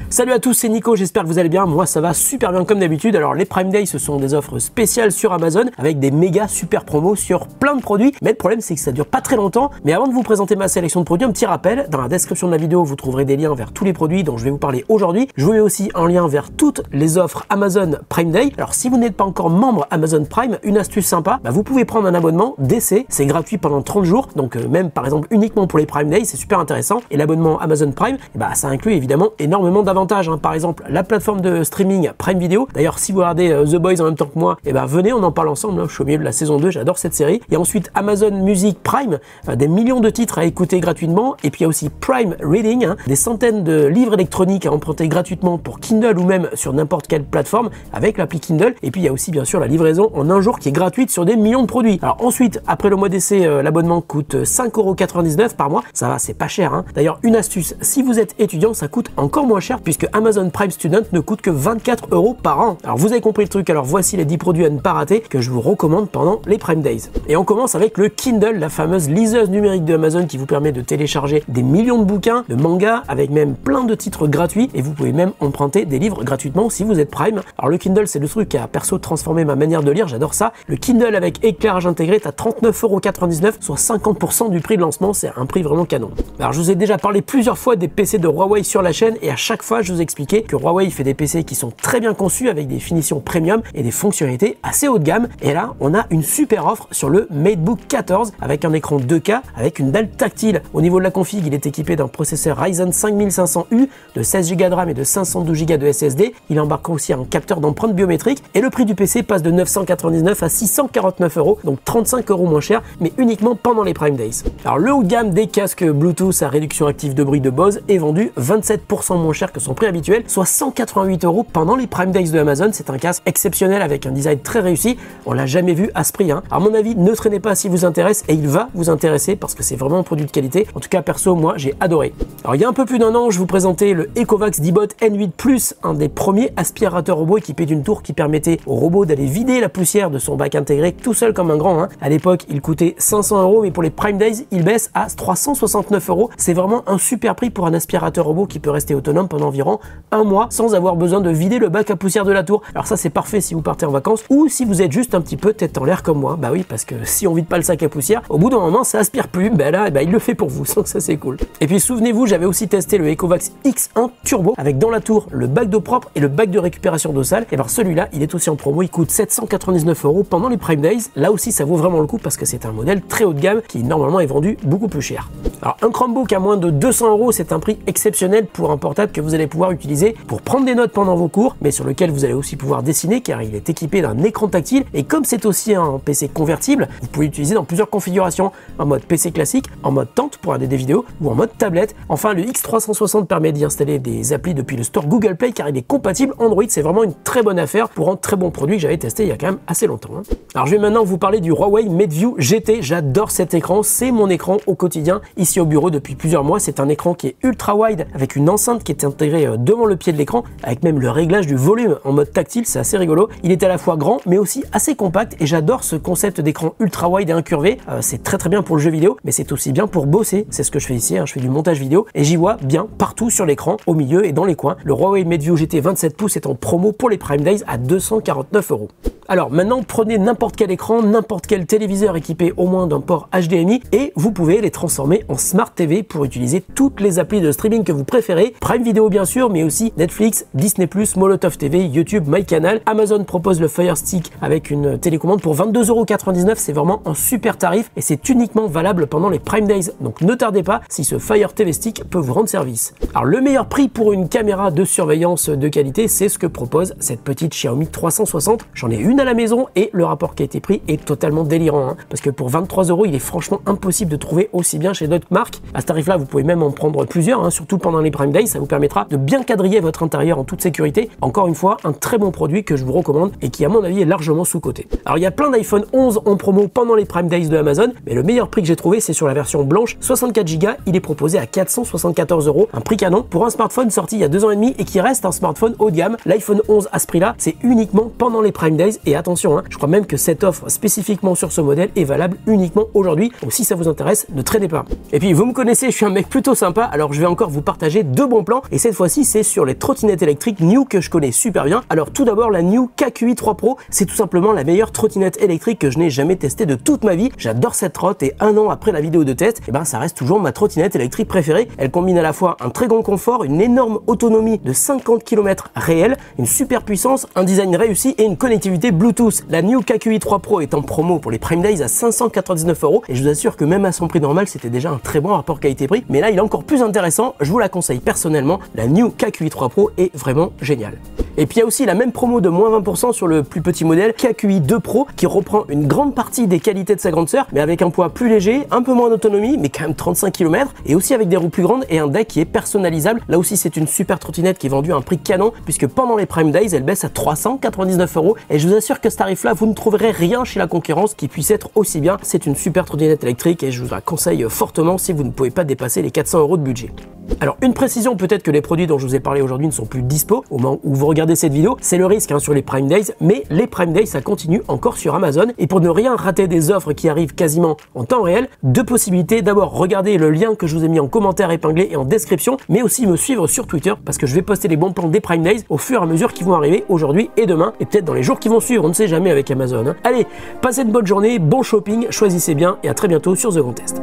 Salut à tous, c'est Nico, j'espère que vous allez bien. Moi ça va super bien comme d'habitude. Alors les Prime Days, ce sont des offres spéciales sur Amazon avec des méga super promos sur plein de produits. Mais le problème c'est que ça dure pas très longtemps. Mais avant de vous présenter ma sélection de produits, un petit rappel. Dans la description de la vidéo, vous trouverez des liens vers tous les produits dont je vais vous parler aujourd'hui. Je vous mets aussi un lien vers toutes les offres Amazon Prime Day. Alors si vous n'êtes pas encore membre Amazon Prime, une astuce sympa, vous pouvez prendre un abonnement d'essai. C'est gratuit pendant 30 jours. Donc même par exemple uniquement pour les Prime Days, c'est super intéressant. Et l'abonnement Amazon Prime, ça inclut évidemment énormément d'avantages. Par exemple, la plateforme de streaming Prime Video. D'ailleurs, si vous regardez The Boys en même temps que moi, venez, on en parle ensemble. Je suis au milieu de la saison 2, j'adore cette série. Et ensuite, Amazon Music Prime, des millions de titres à écouter gratuitement. Et puis, il y a aussi Prime Reading, des centaines de livres électroniques à emprunter gratuitement pour Kindle ou même sur n'importe quelle plateforme avec l'appli Kindle. Et puis, il y a aussi, bien sûr, la livraison en un jour qui est gratuite sur des millions de produits. Alors ensuite, après le mois d'essai, l'abonnement coûte 5,99 € par mois. Ça va, c'est pas cher. D'ailleurs, une astuce, si vous êtes étudiant, ça coûte encore moins cher puisque Amazon Prime Student ne coûte que 24 € par an. Alors vous avez compris le truc, alors voici les 10 produits à ne pas rater que je vous recommande pendant les Prime Days. Et on commence avec le Kindle, la fameuse liseuse numérique de Amazon qui vous permet de télécharger des millions de bouquins, de mangas, avec même plein de titres gratuits et vous pouvez même emprunter des livres gratuitement si vous êtes Prime. Alors le Kindle, c'est le truc qui a perso transformé ma manière de lire, j'adore ça. Le Kindle avec éclairage intégré est à 39,99 €, soit 50% du prix de lancement, c'est un prix vraiment canon. Alors je vous ai déjà parlé plusieurs fois des PC de Huawei sur la chaîne et à chaque fois je vous expliquais que Huawei fait des PC qui sont très bien conçus avec des finitions premium et des fonctionnalités assez haut de gamme. Et là, on a une super offre sur le MateBook 14 avec un écran 2K avec une dalle tactile. Au niveau de la config, il est équipé d'un processeur Ryzen 5500U de 16 Go de RAM et de 512 Go de SSD. Il embarque aussi un capteur d'empreinte biométrique et le prix du PC passe de 999 à 649 €, donc 35 € moins cher, mais uniquement pendant les Prime Days. Alors le haut de gamme des casques Bluetooth à réduction active de bruit de Bose est vendu 27% moins cher que son prix habituel, soit 188 € pendant les Prime Days de Amazon. C'est un casque exceptionnel avec un design très réussi. On l'a jamais vu à ce prix. À mon avis, ne traînez pas s'il vous intéresse et il va vous intéresser parce que c'est vraiment un produit de qualité. En tout cas, perso, moi, j'ai adoré. Alors, il y a un peu plus d'un an, je vous présentais le Ecovacs D-Bot N8 Plus, un des premiers aspirateurs robots équipés d'une tour qui permettait au robot d'aller vider la poussière de son bac intégré tout seul comme un grand. À l'époque, il coûtait 500 €, mais pour les Prime Days, il baisse à 369 €. C'est vraiment un super prix pour un aspirateur robot qui peut rester autonome pendant environ un mois sans avoir besoin de vider le bac à poussière de la tour. Alors ça, c'est parfait si vous partez en vacances ou si vous êtes juste un petit peu tête en l'air comme moi. Oui, parce que si on vide pas le sac à poussière, au bout d'un moment, ça aspire plus. Là, il le fait pour vous, donc ça c'est cool. Et puis souvenez-vous, j'avais aussi testé le Ecovacs X1 Turbo avec dans la tour le bac d'eau propre et le bac de récupération d'eau sale. Et celui-là, il est aussi en promo, il coûte 799 € pendant les Prime Days. Là aussi, ça vaut vraiment le coup parce que c'est un modèle très haut de gamme qui normalement est vendu beaucoup plus cher. Alors un Chromebook à moins de 200 €, c'est un prix exceptionnel pour un portable que vous allez pouvoir utiliser pour prendre des notes pendant vos cours, mais sur lequel vous allez aussi pouvoir dessiner car il est équipé d'un écran tactile et comme c'est aussi un PC convertible, vous pouvez l'utiliser dans plusieurs configurations, en mode PC classique, en mode tente pour regarder des vidéos ou en mode tablette. Enfin, le X360 permet d'y installer des applis depuis le store Google Play car il est compatible Android. C'est vraiment une très bonne affaire pour un très bon produit que j'avais testé il y a quand même assez longtemps. Alors je vais maintenant vous parler du Huawei MateView GT. J'adore cet écran, c'est mon écran au quotidien ici au bureau depuis plusieurs mois. C'est un écran qui est ultra wide avec une enceinte qui est intégrée devant le pied de l'écran avec même le réglage du volume en mode tactile, c'est assez rigolo. Il est à la fois grand mais aussi assez compact et j'adore ce concept d'écran ultra wide et incurvé. C'est très bien pour le jeu vidéo mais c'est aussi bien pour bosser. C'est ce que je fais ici, je fais du montage vidéo et j'y vois bien partout sur l'écran, au milieu et dans les coins. Le Huawei MateView GT 27 pouces est en promo pour les Prime Days à 249 €. Alors maintenant, prenez n'importe quel écran, n'importe quel téléviseur équipé au moins d'un port HDMI et vous pouvez les transformer en Smart TV pour utiliser toutes les applis de streaming que vous préférez. Prime Video bien sûr, mais aussi Netflix, Disney+, Molotov TV, YouTube, MyCanal. Amazon propose le Fire Stick avec une télécommande pour 22,99 €. C'est vraiment un super tarif et c'est uniquement valable pendant les Prime Days. Donc ne tardez pas si ce Fire TV Stick peut vous rendre service. Alors le meilleur prix pour une caméra de surveillance de qualité, c'est ce que propose cette petite Xiaomi 360. J'en ai une à la maison et le rapport qui a été pris est totalement délirant parce que pour 23 €, il est franchement impossible de trouver aussi bien chez d'autres marques. À ce tarif là, vous pouvez même en prendre plusieurs, surtout pendant les Prime Days. Ça vous permettra de bien quadriller votre intérieur en toute sécurité. Encore une fois, un très bon produit que je vous recommande et qui à mon avis est largement sous-coté. Alors il y a plein d'iPhone 11 en promo pendant les Prime Days de Amazon, mais le meilleur prix que j'ai trouvé c'est sur la version blanche 64 Go. Il est proposé à 474 €, un prix canon pour un smartphone sorti il y a 2 ans et demi et qui reste un smartphone haut de gamme. L'iPhone 11 à ce prix là, c'est uniquement pendant les Prime Days Et attention, je crois même que cette offre spécifiquement sur ce modèle est valable uniquement aujourd'hui. Donc si ça vous intéresse, ne traînez pas. Et puis vous me connaissez, je suis un mec plutôt sympa, alors je vais encore vous partager deux bons plans. Et cette fois-ci, c'est sur les trottinettes électriques New que je connais super bien. Alors tout d'abord, la New KQi 3 Pro, c'est tout simplement la meilleure trottinette électrique que je n'ai jamais testée de toute ma vie. J'adore cette trotte et un an après la vidéo de test, ça reste toujours ma trottinette électrique préférée. Elle combine à la fois un très grand confort, une énorme autonomie de 50 km réel, une super puissance, un design réussi et une connectivité Bluetooth. La New KQi 3 Pro est en promo pour les Prime Days à 599 € et je vous assure que même à son prix normal, c'était déjà un très bon rapport qualité-prix. Mais là, il est encore plus intéressant. Je vous la conseille personnellement. La New KQi 3 Pro est vraiment géniale. Et puis il y a aussi la même promo de moins 20% sur le plus petit modèle KQi 2 Pro qui reprend une grande partie des qualités de sa grande sœur, mais avec un poids plus léger, un peu moins d'autonomie, mais quand même 35 km, et aussi avec des roues plus grandes et un deck qui est personnalisable. Là aussi, c'est une super trottinette qui est vendue à un prix canon, puisque pendant les Prime Days, elle baisse à 399 €. Et je vous assure que ce tarif-là, vous ne trouverez rien chez la concurrence qui puisse être aussi bien. C'est une super trottinette électrique et je vous la conseille fortement si vous ne pouvez pas dépasser les 400 € de budget. Alors une précision, peut-être que les produits dont je vous ai parlé aujourd'hui ne sont plus dispo au moment où vous regardez cette vidéo, c'est le risque sur les Prime Days, mais les Prime Days ça continue encore sur Amazon. Et pour ne rien rater des offres qui arrivent quasiment en temps réel, deux possibilités. D'abord, regardez le lien que je vous ai mis en commentaire épinglé et en description, mais aussi me suivre sur Twitter parce que je vais poster les bons plans des Prime Days au fur et à mesure qui vont arriver aujourd'hui et demain, et peut-être dans les jours qui vont suivre, on ne sait jamais avec Amazon. Allez, passez une bonne journée, bon shopping, choisissez bien et à très bientôt sur The Grand Test.